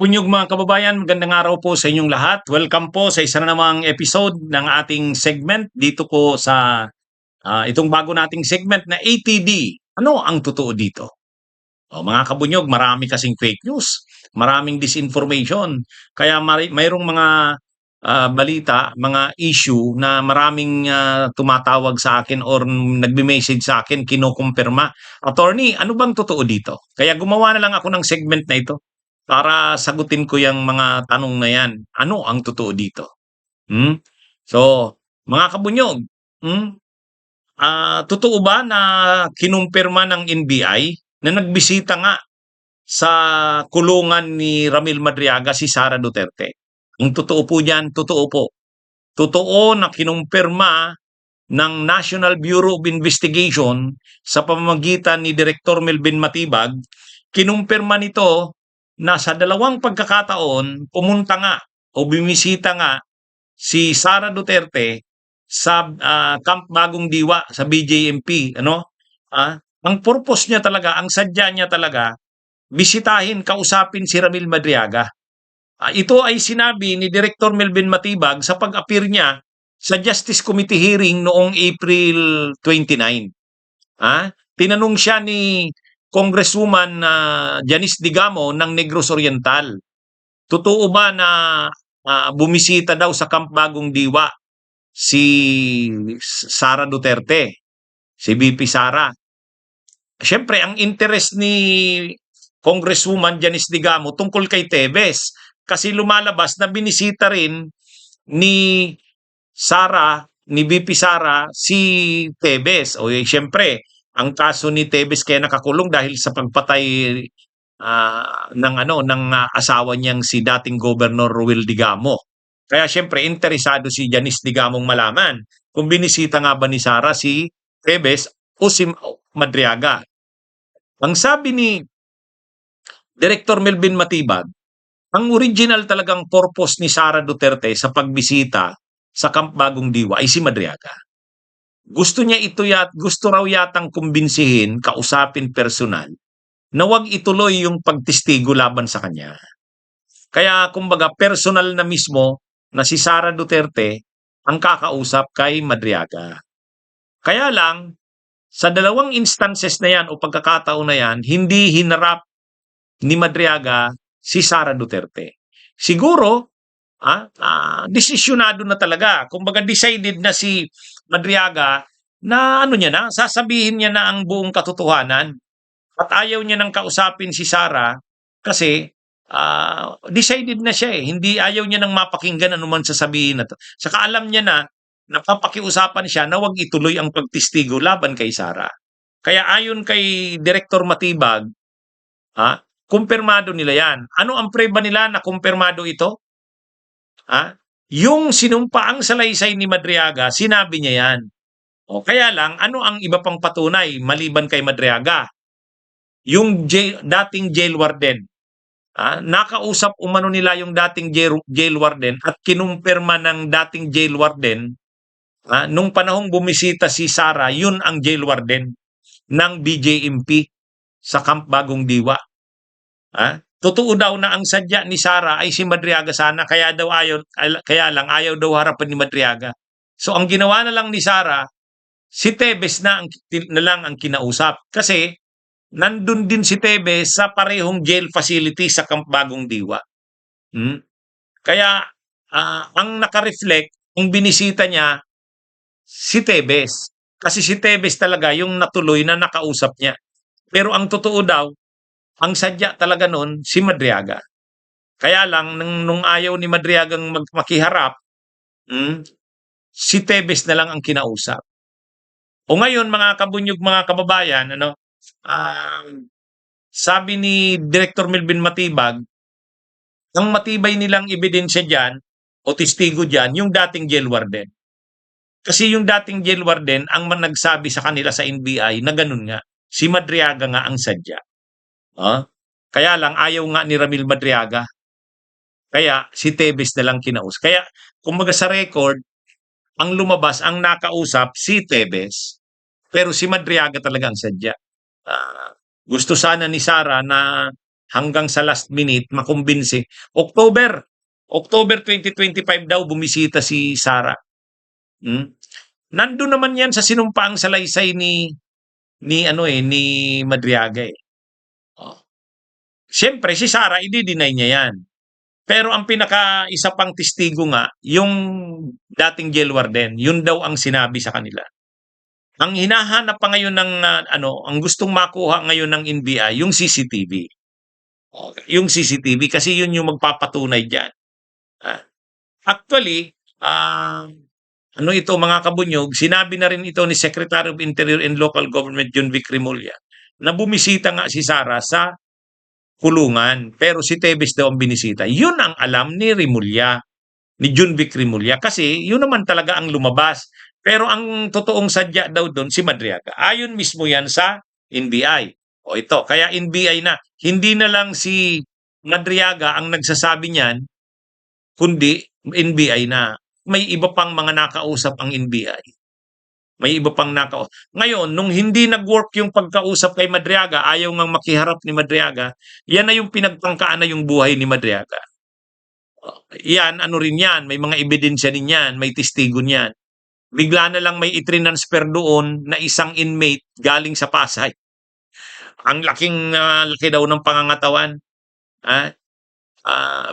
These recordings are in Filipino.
Punyog mga kababayan, magandang araw po sa inyong lahat. Welcome po sa isa na namang episode ng ating segment dito po sa itong bago nating segment na ATD. Ano ang totoo dito? O, mga kabunyog, marami kasing fake news, maraming disinformation. Kaya mayroong mga balita, mga issue na maraming tumatawag sa akin or nagme-message sa akin, kinukumpirma. Attorney, ano bang totoo dito? Kaya gumawa na lang ako ng segment na ito para sagutin ko yung mga tanong na yan. Ano ang totoo dito? Hmm? So, mga kabunyog, hmm? Totoo ba na kinumpirma ng NBI na nagbisita nga sa kulungan ni Ramil Madriaga si Sara Duterte? Ang totoo po diyan, totoo po. Totoo na kinumpirma ng National Bureau of Investigation sa pamamagitan ni Direktor Melvin Matibag, kinumpirma nito na sa dalawang pagkakataon pumunta nga o bumisita nga si Sara Duterte sa Camp Bagong Diwa sa BJMP, ano? Ang purpose niya talaga, ang sadya niya talaga, bisitahin, kausapin si Ramil Madriaga. Ito ay sinabi ni Director Melvin Matibag sa pag-appear niya sa Justice Committee hearing noong April 29. Tinanong siya ni Congresswoman Janice Digamo ng Negros Oriental. Totoo ba na bumisita daw sa Camp Bagong Diwa si Sara Duterte, si VP Sara? Siyempre, ang interest ni Congresswoman Janice Digamo tungkol kay Tebes. Kasi lumalabas na binisita rin ni Sara, ni VP Sara, si Tebes. O siyempre, ang kaso ni Tebes kaya nakakulong dahil sa pagpatay ng asawa niyang si dating Governor Ruel Digamo. Kaya siyempre, interesado si Janice Digamong malaman kung binisita nga ba ni Sara si Tebes o si Madriaga. Ang sabi ni Director Melvin Matibag, ang original talagang purpose ni Sara Duterte sa pagbisita sa Camp Bagong Diwa ay si Madriaga. Gusto niya gusto raw yatang kumbinsihin, kausapin personal, na wag ituloy yung pagtistigo laban sa kanya. Kaya kumbaga personal na mismo na si Sara Duterte ang kakausap kay Madriaga. Kaya lang, sa dalawang instances na yan o pagkakataon na yan, hindi hinarap ni Madriaga si Sara Duterte. Siguro, desisyonado na talaga. Kumbaga decided na si Madriaga na sasabihin niya na ang buong katotohanan. At ayaw niya nang kausapin si Sara kasi decided na siya eh. Hindi ayaw niya nang mapakinggan anuman sasabihin na to. Saka alam niya na napapakiusapan siya na wag ituloy ang pagtistigo laban kay Sara. Kaya ayon kay Director Matibag, kumpirmado nila yan. Ano ang preba nila na kumpirmado ito? Yung sinumpaang salaysay ni Madriaga, sinabi niya yan. O kaya lang, ano ang iba pang patunay maliban kay Madriaga? Yung dating jail warden. Nakausap umano nila yung dating jail warden at kinumpirma ng dating jail warden nung panahong bumisita si Sara, yun ang jail warden ng BJMP sa Camp Bagong Diwa. Totoo daw na ang sadya ni Sara ay si Madriaga sana, kaya lang ayaw daw harapan ni Madriaga. So ang ginawa na lang ni Sara, si Tebes na lang ang kinausap. Kasi nandun din si Tebes sa parehong jail facility sa Camp Bagong Diwa. Kaya ang nakareflect, ang binisita niya, si Tebes. Kasi si Tebes talaga yung natuloy na nakausap niya. Pero ang totoo daw, ang sadya talaga nun, si Madriaga. Kaya lang, nung ayaw ni Madriagang makiharap, si Tebes na lang ang kinausap. O ngayon, mga kabunyog, mga kababayan, sabi ni Director Melvin Matibag, ang matibay nilang ebidensya dyan, o testigo dyan, yung dating jail warden. Kasi yung dating jail warden ang nagsabi sa kanila sa NBI na ganun nga. Si Madriaga nga ang sadya. Kaya lang ayaw nga ni Ramil Madriaga. Kaya si Tebes na lang kinausap. Kaya kumbaga sa record, ang lumabas, ang nakausap si Tebes. Pero si Madriaga talaga ang sadya. Gusto sana ni Sara na hanggang sa last minute makumbinsi. October 2025 daw bumisita si Sara. Hmm. Nandun naman 'yan sa sinumpaang salaysay ni Madriaga, eh. Oh. Siyempre si Sara i-de-deny niya 'yan. Pero ang isa pang testigo nga, yung dating jail warden, yun daw ang sinabi sa kanila. Ang hinahanap pa ngayon ng ang gustong makuha ngayon ng NBI, yung CCTV. Yung CCTV kasi yun yung magpapatunay diyan. Ah, Actually, ito mga kabunyog, sinabi na rin ito ni Secretary of Interior and Local Government John Vic Remulla na bumisita nga si Sara sa kulungan, pero si Tevez daw ang binisita. Yun ang alam ni Remulla, ni John Vic Remulla, kasi yun naman talaga ang lumabas. Pero ang totoong sadya daw doon si Madriaga. Ayon mismo yan sa NBI. O ito, kaya NBI na. Hindi na lang si Madriaga ang nagsasabi niyan, kundi NBI na. May iba pang mga nakausap ang NBI. May iba pang nakausap. Ngayon, nung hindi nag-work yung pagkausap kay Madriaga, ayaw ngang makiharap ni Madriaga, yan na yung pinagtangkaan na yung buhay ni Madriaga. Yan, ano rin yan, may mga ebidensya din yan, may testigo niyan. Bigla na lang may itrinsfer doon na isang inmate galing sa Pasay. Ang laki daw ng pangangatawan.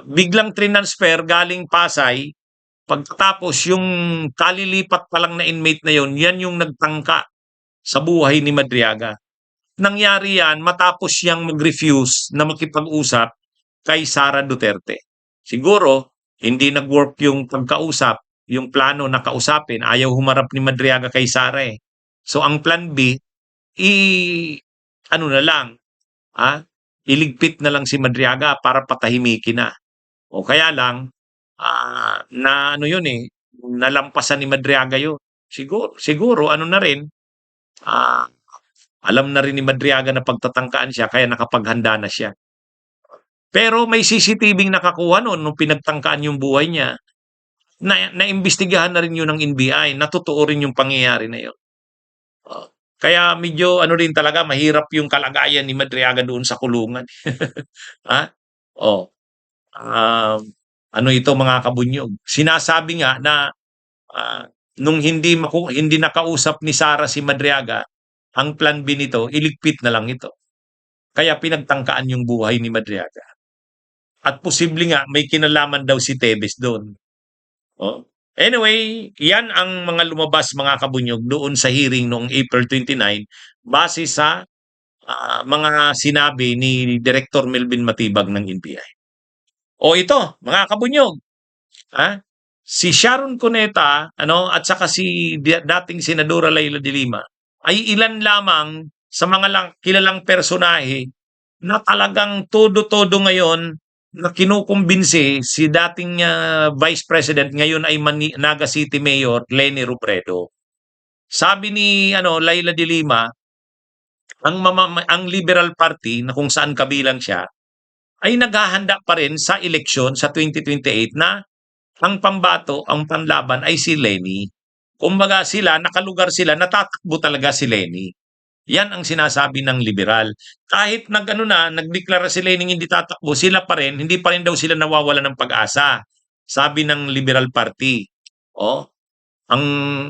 Biglang transfer galing Pasay, pagkatapos yung kalilipat pa lang na inmate na yon, yan yung nagtangka sa buhay ni Madriaga. Nangyari yan matapos siyang mag-refuse na makipag-usap kay Sara Duterte. Siguro, hindi nag-work yung pagkausap, yung plano na kausapin, ayaw humarap ni Madriaga kay Sara eh. So ang plan B, na lang, iligpit na lang si Madriaga para patahimikin na. O kaya lang, nalampasan ni Madriaga yun. Siguro na rin, alam na rin ni Madriaga na pagtatangkaan siya, kaya nakapaghanda na siya. Pero may CCTV nakakuha noon nung pinagtangkaan yung buhay niya. Naimbestigahan na rin yun ng NBI, na totoo rin yung pangyayari na yun. Kaya medyo rin talaga, mahirap yung kalagayan ni Madriaga doon sa kulungan. Ito mga kabunyog. Sinasabi nga na nung hindi nakausap ni Sara si Madriaga, ang plan B nito, iligpit na lang ito. Kaya pinagtangkaan yung buhay ni Madriaga. At posible nga may kinalaman daw si Tevez doon. Anyway, yan ang mga lumabas mga kabunyog doon sa hearing noong April 29 base sa mga sinabi ni Director Melvin Matibag ng NBI. O ito, mga kabunyog, si Sharon Cuneta at saka si dating Senadora Leila de Lima ay ilan lamang sa mga kilalang personahe na talagang todo-todo ngayon na kinukumbinsi si dating Vice President, ngayon ay Naga City Mayor Leni Robredo. Sabi ni Leila de Lima, ang Liberal Party na kung saan kabilang siya ay naghahanda pa rin sa eleksyon sa 2028 na ang pambato, ang panlaban ay si Leni. Kumbaga nakalugar sila, natatakbo talaga si Leni. Yan ang sinasabi ng liberal. Kahit nagdeklara si Leni hindi tatakbo, sila pa rin, hindi pa rin daw sila nawawala ng pag-asa. Sabi ng Liberal Party.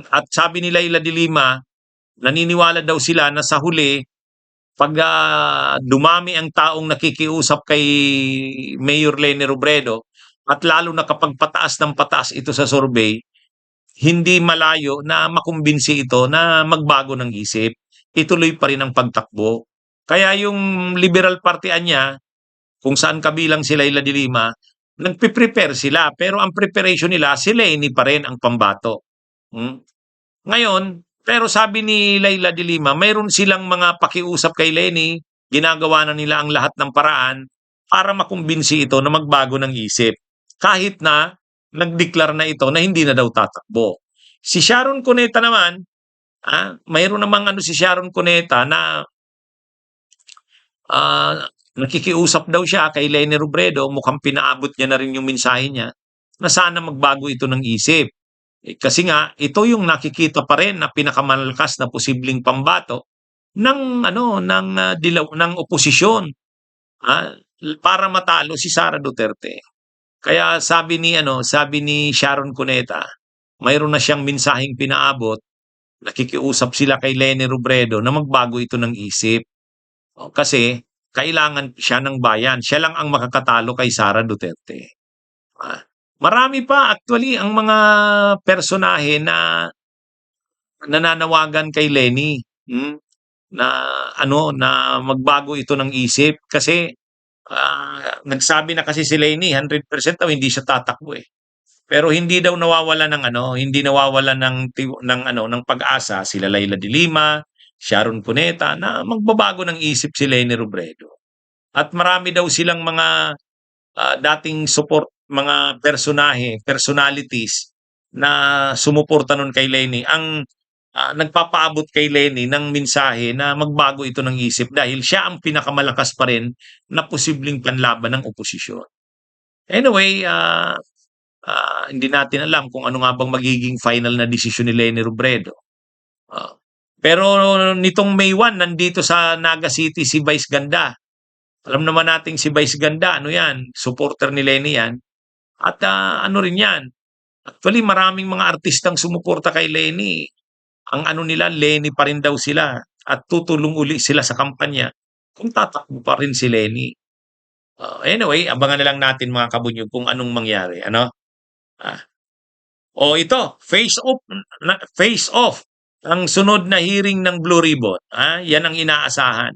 At sabi ni Leila de Lima, naniniwala daw sila na sa huli, pag dumami ang taong nakikiusap kay Mayor Leni Robredo, at lalo na kapag pataas ng pataas ito sa survey, hindi malayo na makumbinsi ito na magbago ng isip. Ituloy pa rin ang pagtakbo. Kaya yung Liberal Party niya, kung saan kabilang si Leila de Lima, nagpiprepare sila. Pero ang preparation nila, si Leni pa rin ang pambato. Ngayon, pero sabi ni Leila de Lima, mayroon silang mga pakiusap kay Leni, ginagawa na nila ang lahat ng paraan para makumbinsi ito na magbago ng isip. Kahit na nagdeklara na ito na hindi na daw tatakbo. Si Sharon Cuneta naman, mayroon namang si Sharon Cuneta na nakikiusap daw siya kay Leni Robredo, mukhang pinaabot niya na rin yung mensahe niya na sana magbago ito ng isip. Kasi nga ito yung nakikita pa rin na pinakamalakas na posibleng pambato ng dilaw ng oposisyon. para matalo si Sara Duterte. Kaya sabi ni Sharon Cuneta, mayroon na siyang mensaheng pinaabot, nakikiusap sila kay Leni Robredo na magbago ito ng isip. Kasi kailangan siya ng bayan. Siya lang ang makakatalo kay Sara Duterte. Ah, Marami pa actually ang mga personahe na nananawagan kay Leni, na na magbago ito ng isip kasi nagsabi na kasi si Leni 100% daw hindi siya tatakbo eh. Pero hindi daw nawawala ng hindi nawawala ng pag-asa sila Laila de Lima, Sharon Cuneta na magbabago ng isip si Leni Robredo. At marami daw silang mga dating support, mga personalities na sumuporta nun kay Leni ang nagpapaabot kay Leni ng mensahe na magbago ito ng isip dahil siya ang pinakamalakas pa rin na posibleng panlaban ng oposisyon. Anyway, hindi natin alam kung ano nga bang magiging final na desisyon ni Leni Robredo. Pero nitong May 1, nandito sa Naga City si Vice Ganda. Alam naman nating si Vice Ganda, yan, supporter ni Leni yan. At ano rin yan, actually maraming mga artistang sumuporta kay Leni. Ang nila, Leni pa rin daw sila at tutulong uli sila sa kampanya kung tatakbo pa rin si Leni. Anyway, abangan na lang natin mga kabunyog kung anong mangyari. Ah, ito, face off. Ang sunod na hearing ng Blue Ribbon. Yan ang inaasahan.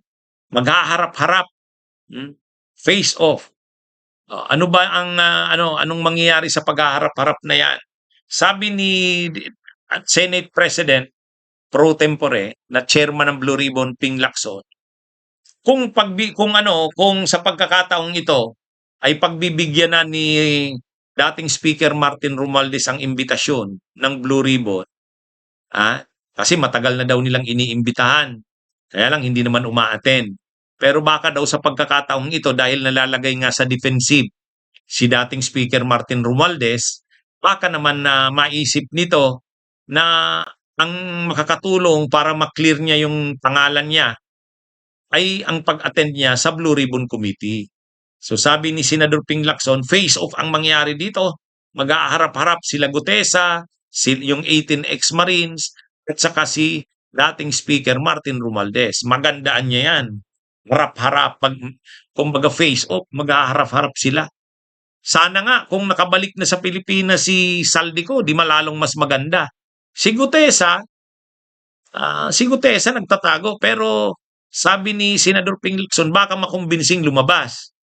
Maghaharap-harap. Face off. Ano ba ang anong mangyayari sa paghaharap-harap na yan? Sabi ni Senate President pro tempore na chairman ng Blue Ribbon Ping Lacson, kung sa pagkakataong ito ay pagbibigyan na ni dating Speaker Martin Romualdez ang imbitasyon ng Blue Ribbon, kasi matagal na daw nilang iniimbitahan, kaya lang hindi naman uma-attend. Pero baka daw sa pagkakataong ito dahil nalalagay nga sa defensive si dating Speaker Martin Romualdez, baka naman na maisip nito na ang makakatulong para maklear niya yung pangalan niya ay ang pag-attend niya sa Blue Ribbon Committee. So sabi ni Senador Ping Lacson, face off ang mangyari dito. Mag-aharap-harap sila Gutesa, yung 18 ex-Marines, at saka si dating Speaker Martin Romualdez. Magandaan niya yan. Harap-harap, kumbaga face off, mag-aharap-harap sila. Sana nga kung nakabalik na sa Pilipinas si Saldico, di malalong mas maganda. Si Gutesa nagtatago pero sabi ni Senador Ping Lacson baka makumbinsing lumabas.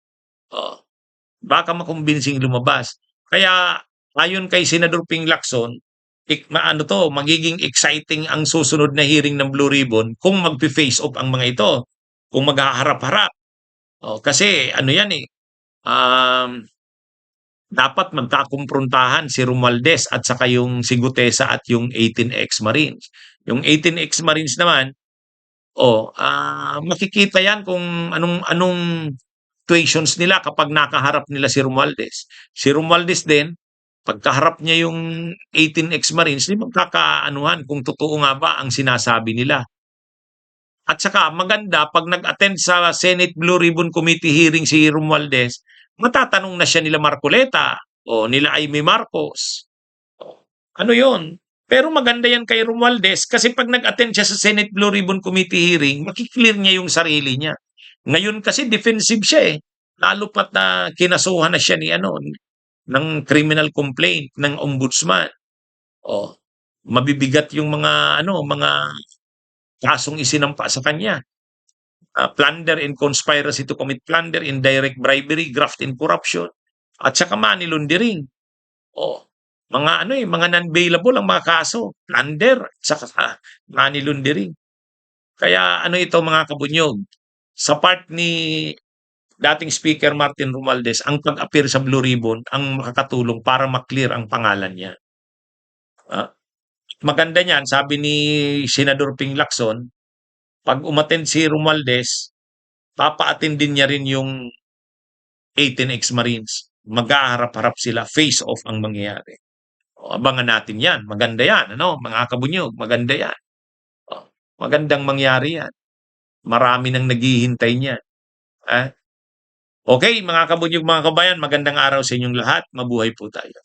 Baka makumbinsing lumabas. Kaya ayon kay Senador Ping Lacson, magiging exciting ang susunod na hearing ng Blue Ribbon kung magpi-face off ang mga ito, kung maghaharap-harap. Kasi yan dapat magkakumprontahan si Romualdez at saka yung si Gutesa at yung 18 ex-Marines. Yung 18 ex-Marines naman, makikita yan kung anong situations nila kapag nakaharap nila si Romualdez. Si Romualdez din, pagkaharap niya yung 18 ex-Marines, di magkakaanuhan kung totoo nga ba ang sinasabi nila. At saka maganda pag nag-attend sa Senate Blue Ribbon Committee hearing si Romualdez, matatanong na siya nila Marcoleta o nila Amy Marcos. Ano yon? Pero maganda yan kay Romualdez kasi pag nag-attend siya sa Senate Blue Ribbon Committee hearing, makiklear niya yung sarili niya. Ngayon kasi defensive siya eh. Lalo pat na kinasuhan na siya ng criminal complaint ng ombudsman. Mabibigat yung mga kasong isinampa sa kanya. Plunder and conspiracy to commit plunder, indirect bribery, graft and corruption, at saka money laundering. Mga non-bailable ang mga kaso, plunder, at saka money laundering. Kaya ito mga kabunyog, sa part ni dating Speaker Martin Romualdez, ang pag-appear sa Blue Ribbon ang makakatulong para maklear ang pangalan niya. Maganda niyan, sabi ni Senador Ping Lacson, pag umattend si Romualdez, papa-attend din niya rin yung 18 ex-Marines. Mag-aharap-harap sila, face off ang mangyayari. Abangan natin yan. Maganda yan, mga kabunyog, maganda yan. Magandang mangyari yan. Marami nang naghihintay niyan. Okay, mga kabunyog, mga kabayan, magandang araw sa inyong lahat. Mabuhay po tayo.